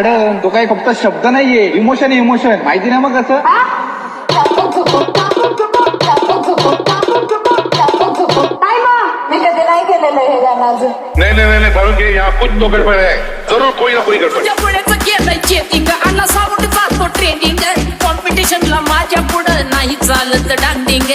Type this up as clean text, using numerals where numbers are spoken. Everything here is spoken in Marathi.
मॅडम तो काही फक्त शब्द नाहीये, इमोशन आहे इमोशन. माहिती ना मग कसं. मी कधी नाही केलेलं हे गाणं अजून. नहीं फारूक ये यहाँ कुछ तो गड़बड़ है, जरूर कोई ना कोई गड़बड़. पुढेच केलंय चेकिंग अण्णा सावट जातो ट्रेनिंग कॉम्पिटिशनला माझ्या पुढं नाही चालत डान्सिंग